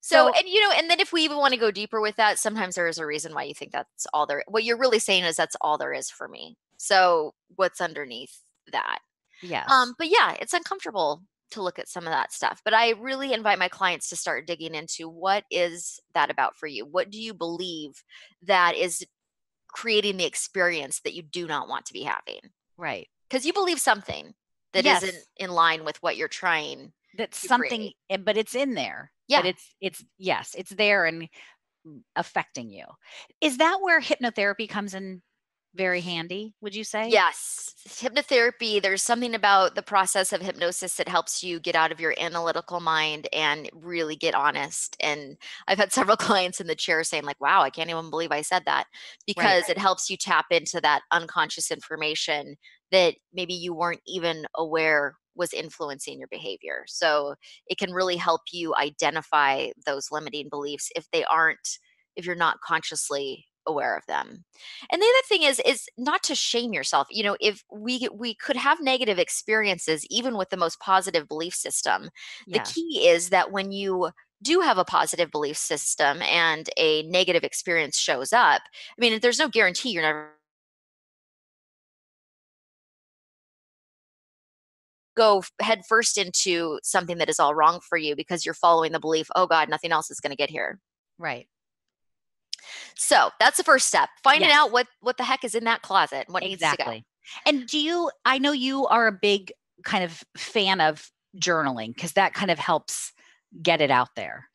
So, So, and then if we even want to go deeper with that, sometimes there is a reason why you think that's all there. What you're really saying is that's all there is for me. So, what's underneath that? yes, But yeah, it's uncomfortable to look at some of that stuff. But I really invite my clients to start digging into what is that about for you? What do you believe that is creating the experience that you do not want to be having? right. Because you believe something that isn't Yes, in line with what you're trying that's to something, create. but it's in there. But Yeah. yes, it's there and affecting you. Is that where hypnotherapy comes in very handy, would you say? Yes, hypnotherapy, there's something about the process of hypnosis that helps you get out of your analytical mind and really get honest. And I've had several clients in the chair saying, like, wow, I can't even believe I said that, Right, because it helps you tap into that unconscious information that maybe you weren't even aware was influencing your behavior. So it can really help you identify those limiting beliefs if you're not consciously aware of them. And the other thing is not to shame yourself. If we could have negative experiences even with the most positive belief system, the yes, key is that when you do have a positive belief system and a negative experience shows up, I mean, there's no guarantee you're never head first into something that is all wrong for you because you're following the belief, oh God, nothing else is going to get here. right. So that's the first step, finding Yes, out what the heck is in that closet and what needs to go. exactly. And I know you are a big kind of fan of journaling because that kind of helps get it out there.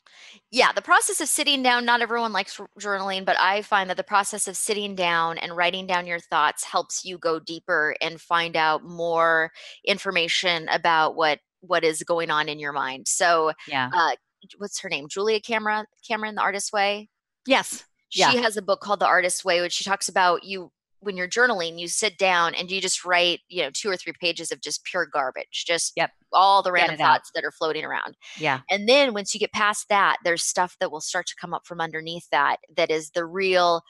Yeah, the process of sitting down, not everyone likes journaling, but I find that the process of sitting down and writing down your thoughts helps you go deeper and find out more information about what is going on in your mind. So, Yeah. uh, what's her name? Julia Cameron, The Artist's Way. Yes. Yeah. She has a book called The Artist's Way, which she talks about you when you're journaling, you sit down and you just write, 2 or 3 pages of just pure garbage, just Yep. all the Get random it out. thoughts that are floating around. Yeah. And then once you get past that, there's stuff that will start to come up from underneath that is the real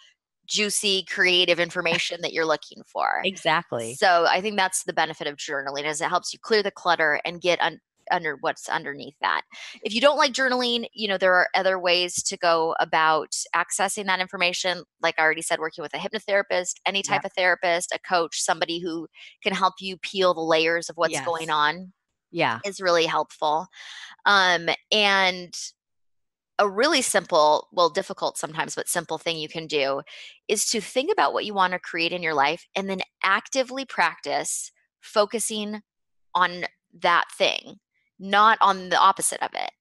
juicy creative information that you're looking for. Exactly. So I think that's the benefit of journaling, is it helps you clear the clutter and get under what's underneath that. If you don't like journaling, there are other ways to go about accessing that information. Like I already said, working with a hypnotherapist, any type Yep. of therapist, a coach, somebody who can help you peel the layers of what's going Yes. on Yeah. is really helpful. And a really simple, well, difficult sometimes, but simple thing you can do is to think about what you want to create in your life and then actively practice focusing on that thing, not on the opposite of it.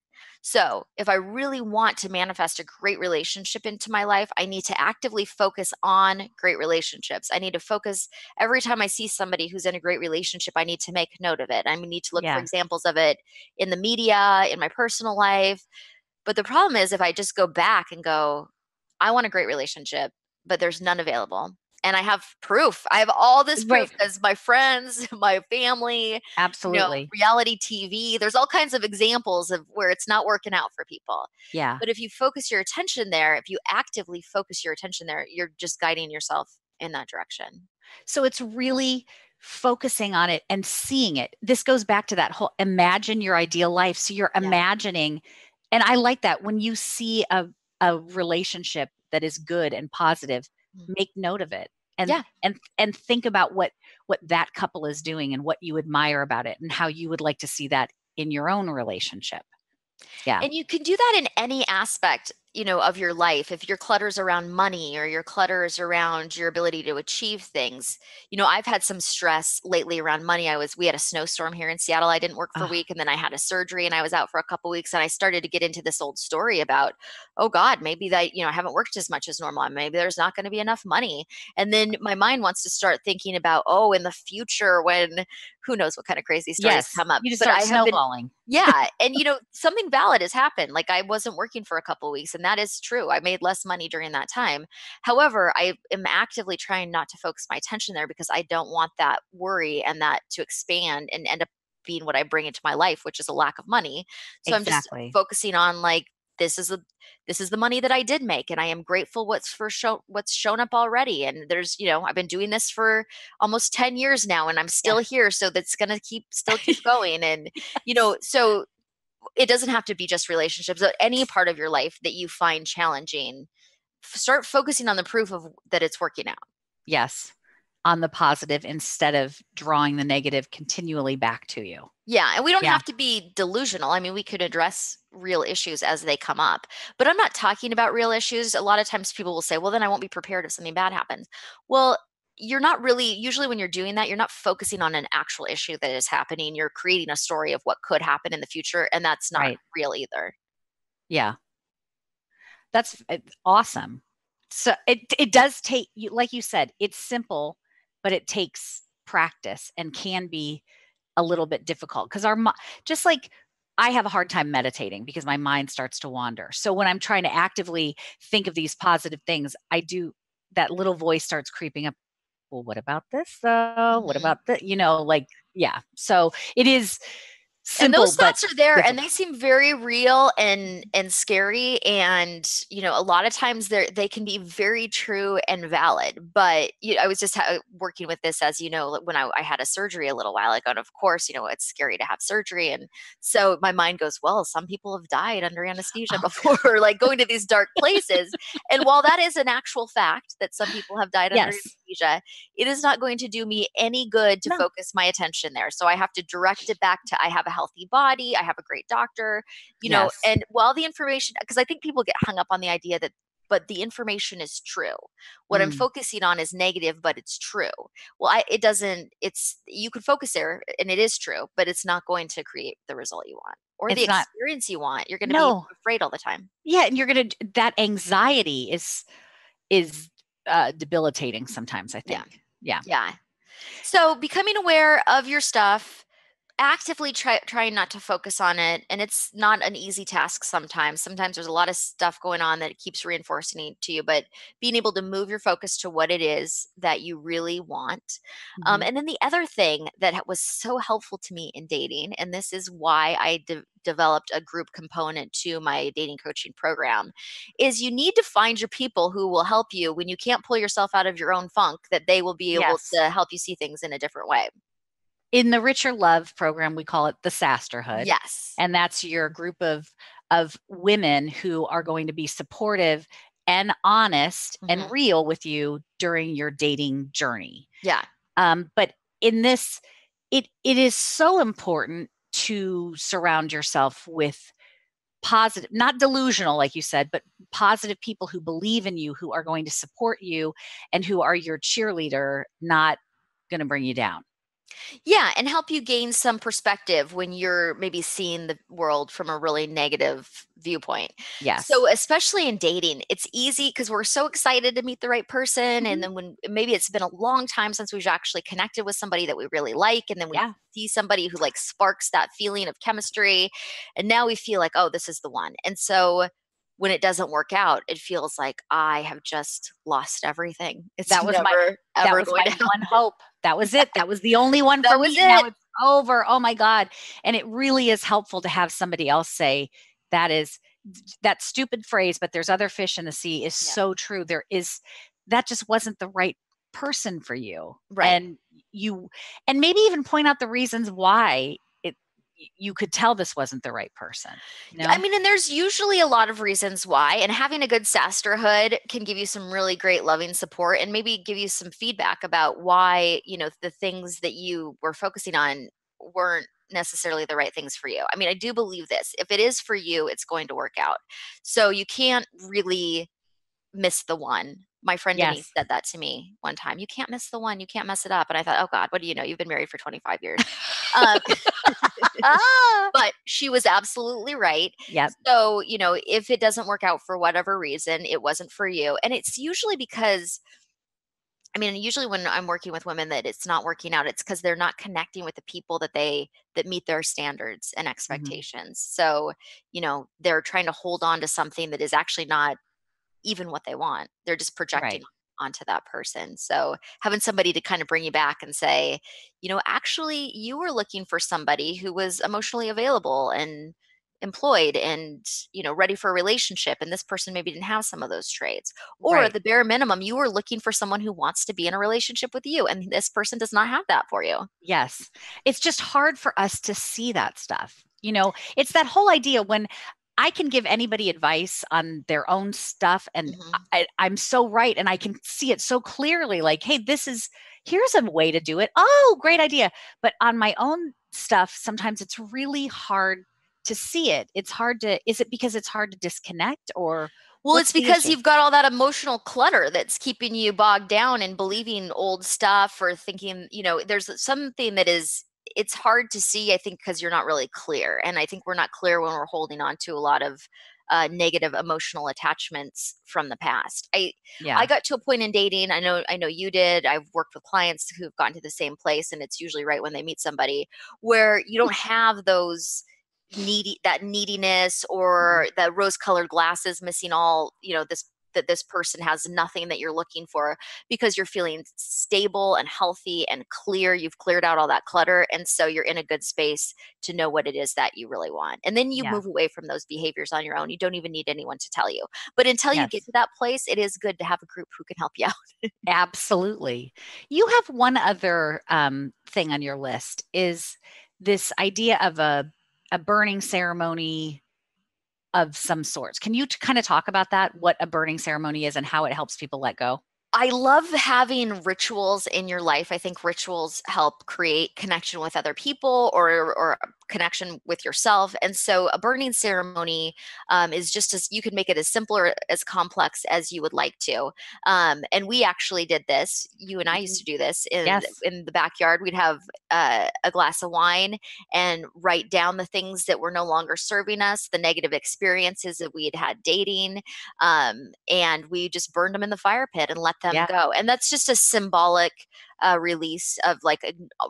So, if I really want to manifest a great relationship into my life, I need to actively focus on great relationships. I need to focus every time I see somebody who's in a great relationship, I need to make note of it. I need to look for Yeah. examples of it in the media, in my personal life. But the problem is if I just go back and go, I want a great relationship, but there's none available. And I have proof. I have all this Right. proof because my friends, my family, Absolutely. reality TV, there's all kinds of examples of where it's not working out for people. Yeah. But if you focus your attention there, if you actively focus your attention there, you're just guiding yourself in that direction. So it's really focusing on it and seeing it. This goes back to that whole imagine your ideal life. So you're Yeah. imagining, and I like that when you see a relationship that is good and positive, Mm. make note of it and Yeah. and think about what that couple is doing and what you admire about it and how you would like to see that in your own relationship. Yeah. And you can do that in any aspect, of your life. If your clutter's around money or your clutter is around your ability to achieve things. I've had some stress lately around money. We had a snowstorm here in Seattle. I didn't work for a Oh, week, and then I had a surgery and I was out for a couple weeks, and I started to get into this old story about, oh God, maybe that, I haven't worked as much as normal. Maybe there's not going to be enough money. And then my mind wants to start thinking about, oh, in the future when who knows what kind of crazy stories yes. come up. You just But start I have been snowballing. yeah, and something valid has happened. Like I wasn't working for a couple of weeks, and that is true. I made less money during that time. However, I am actively trying not to focus my attention there because I don't want that worry and that to expand and end up being what I bring into my life, which is a lack of money. So I'm just Exactly. focusing on like this is a this is the money that I did make, and I am grateful what's shown up already. And there's I've been doing this for almost 10 years now, and I'm Yeah. still here, so that's gonna keep going. And Yes. so it doesn't have to be just relationships, but any part of your life that you find challenging, start focusing on the proof of that it's working out. Yes. On the positive instead of drawing the negative continually back to you. Yeah, and we don't Yeah. have to be delusional. I mean, we could address real issues as they come up, but I'm not talking about real issues. A lot of times people will say, well, then I won't be prepared if something bad happens. Well, you're not really, usually when you're doing that, you're not focusing on an actual issue that is happening. You're creating a story of what could happen in the future, and that's not Right. real either. Yeah. That's awesome. So it does take you, like you said, it's simple, but it takes practice and can be a little bit difficult because just like I have a hard time meditating because my mind starts to wander. So when I'm trying to actively think of these positive things, I do that little voice starts creeping up. Well, what about this though? What Mhm. about the, like, yeah. So it is And those simple but thoughts are there, and they difficult. seem very real and scary. And a lot of times they can be very true and valid. But I was just working with this, as like, when I had a surgery a little while ago, and of course it's scary to have surgery. And so my mind goes, well, some people have died under anesthesia Oh before, like going to these dark places. And while that is an actual fact that some people have died under yes. anesthesia, it is not going to do me any good to No. focus my attention there. So I have to direct it back to, I have a healthy body, I have a great doctor, Yes. and while the information, because I think people get hung up on the idea that, but the information is true. What I'm Mm. focusing on is negative, but it's true. Well, it doesn't, you could focus there and it is true, but it's not going to create the result you want or the It's not. experience you want. You're going to be No. afraid all the time. Yeah, and you're gonna that anxiety is debilitating sometimes, I Yeah. think. Yeah. Yeah. So becoming aware of your stuff, actively trying not to focus on it, and it's not an easy task sometimes there's a lot of stuff going on that it keeps reinforcing it to you, but being able to move your focus to what it is that you really want. Mhm. And then the other thing that was so helpful to me in dating, and this is why I developed a group component to my dating coaching program, is you need to find your people who will help you when you can't pull yourself out of your own funk, that they will be able Yes. to help you see things in a different way. In the Richer Love program, we call it the Sasterhood, Yes. and that's your group of women who are going to be supportive and honest and Hmm. real with you during your dating journey. Yeah. But in this, it is so important to surround yourself with positive, not delusional, like you said, but positive people who believe in you, who are going to support you, and who are your cheerleader, not going to bring you down. Yeah, and help you gain some perspective when you're maybe seeing the world from a really negative viewpoint. Yes. So, especially in dating, it's easy because we're so excited to meet the right person. And Mhm. then when maybe it's been a long time since we've actually connected with somebody that we really like, and then we Yeah. see somebody who like sparks that feeling of chemistry. And now we feel like, oh, this is the one. And so, when it doesn't work out, it feels like I have just lost everything. It's That was my never, that ever was going my to one happen. hope. That was it. That was the only one for That was me, and now it. it's over. Oh my god. And it really is helpful to have somebody else say that is that stupid phrase, but there's other fish in the sea is Yeah. so true. There is that just wasn't the right person for you. Right. And you and maybe even point out the reasons why you could tell this wasn't the right person, you Yeah, I know? mean, and there's usually a lot of reasons why, and having a good sisterhood can give you some really great loving support and maybe give you some feedback about why, the things that you were focusing on weren't necessarily the right things for you. I mean, I do believe this. If it is for you, it's going to work out. So you can't really miss the one. My friend Denise Yes. said that to me one time. You can't miss the one. You can't mess it up. And I thought, oh God, what do you know? You've been married for 25 years. Um, Ah, but she was absolutely right. yep. So, if it doesn't work out for whatever reason, it wasn't for you. And it's usually because, I mean, usually when I'm working with women that it's not working out, it's because they're not connecting with the people that meet their standards and Mhm. expectations. So, they're trying to hold on to something that is actually not even what they want. They're just projecting Right. onto that person. So having somebody to kind of bring you back and say, actually, you were looking for somebody who was emotionally available and employed and ready for a relationship, and this person maybe didn't have some of those traits, or at Right. the bare minimum you were looking for someone who wants to be in a relationship with you, and this person does not have that for you. Yes. It's just hard for us to see that stuff. It's that whole idea when I can give anybody advice on their own stuff, and Hmm. I'm so right, and I can see it so clearly, like, hey, here's a way to do it. Oh, great idea. But on my own stuff, sometimes it's really hard to see it. Is it because it's hard to disconnect, or Well, it's what's the because issue? you've got all that emotional clutter that's keeping you bogged down and believing old stuff or thinking, there's something that it's hard to see, I think, because you're not really clear. And I think we're not clear when we're holding on to a lot of negative emotional attachments from the past. I Yeah. got to a point in dating. I know you did. I've worked with clients who've gotten to the same place, and it's usually right when they meet somebody where you don't have those neediness Mhm. or the rose colored glasses missing all this person has nothing that you're looking for, because you're feeling stable and healthy and clear. You've cleared out all that clutter, and so you're in a good space to know what it is that you really want, and then you Yeah. move away from those behaviors on your own. You don't even need anyone to tell you, but until you get Yes. to that place, it is good to have a group who can help you out. Absolutely. You have one other thing on your list, is this idea of a burning ceremony of some sorts. Can you kind of talk about that, what a burning ceremony is and how it helps people let go? I love having rituals in your life. I think rituals help create connection with other people, or connection with yourself. And so a burning ceremony is just as you can make it as simple or as complex as you would like to. And we actually did this. You and I used Mhm. to do this in Yes. in the backyard. We'd have a glass of wine and write down the things that were no longer serving us, the negative experiences that we had had dating, and we just burned them in the fire pit and let them Yeah. go. And that's just a symbolic release of like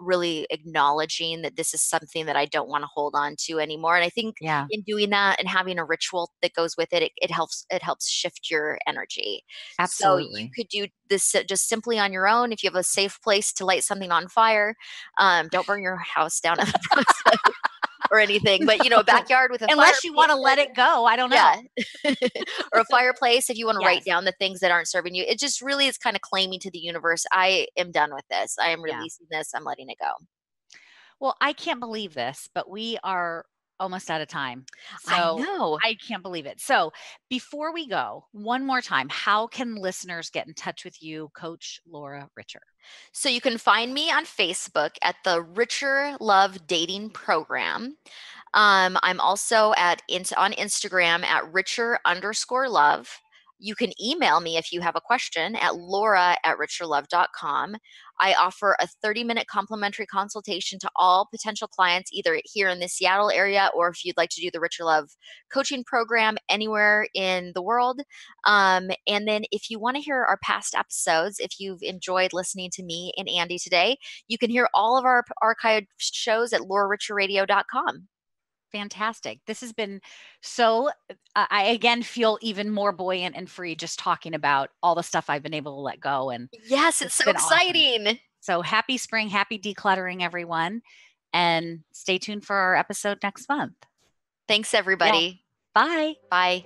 really acknowledging that this is something that I don't want to hold on to anymore. And I think Yeah. in doing that and having a ritual that goes with it, it helps shift your energy. So you Absolutely. could do this just simply on your own if you have a safe place to light something on fire. Don't burn your house down in the process or anything, but a No. backyard with a fire Unless you pit. want to let it go. I don't know. Yeah. Or a fireplace if you wanna write Yes. down the things that aren't serving you. It just really is kinda claiming to the universe, "I am done with this. I am Yeah. releasing this. I'm letting it go." Well, I can't believe this, but we are almost out of time. I So know. I can't believe it. So before we go, one more time, how can listeners get in touch with you, Coach Laura Richer? So you can find me on Facebook at the Richer Love Dating Program. I'm also on Instagram at richer_love. You can email me if you have a question at laura@richerlove.com. I offer a 30-minute complimentary consultation to all potential clients, either here in the Seattle area, or if you'd like to do the Richer Love coaching program anywhere in the world. And then if you want to hear our past episodes, if you've enjoyed listening to me and Andi today, you can hear all of our archived shows at lauraricherradio.com. Fantastic. This has been so, I again feel even more buoyant and free just talking about all the stuff I've been able to let go. And Yes, it's it's so been awesome. exciting. So happy spring, happy decluttering, everyone. And stay tuned for our episode next month. Thanks, Yeah. everybody. Bye. Bye.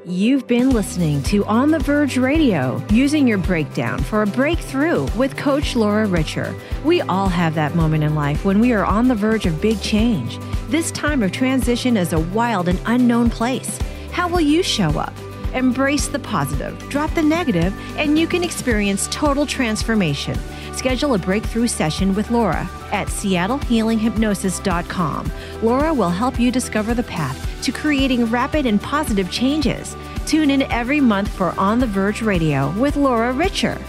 You've been listening to On the Verge Radio, using your breakdown for a breakthrough with Coach Laura Richer. We all have that moment in life when we are on the verge of big change. This time of transition is a wild and unknown place. How will you show up? Embrace the positive, drop the negative, and you can experience total transformation. Schedule a breakthrough session with Laura at seattlehealinghypnosis.com. Laura will help you discover the path to creating rapid and positive changes. Tune in every month for On the Verge Radio with Laura Richer.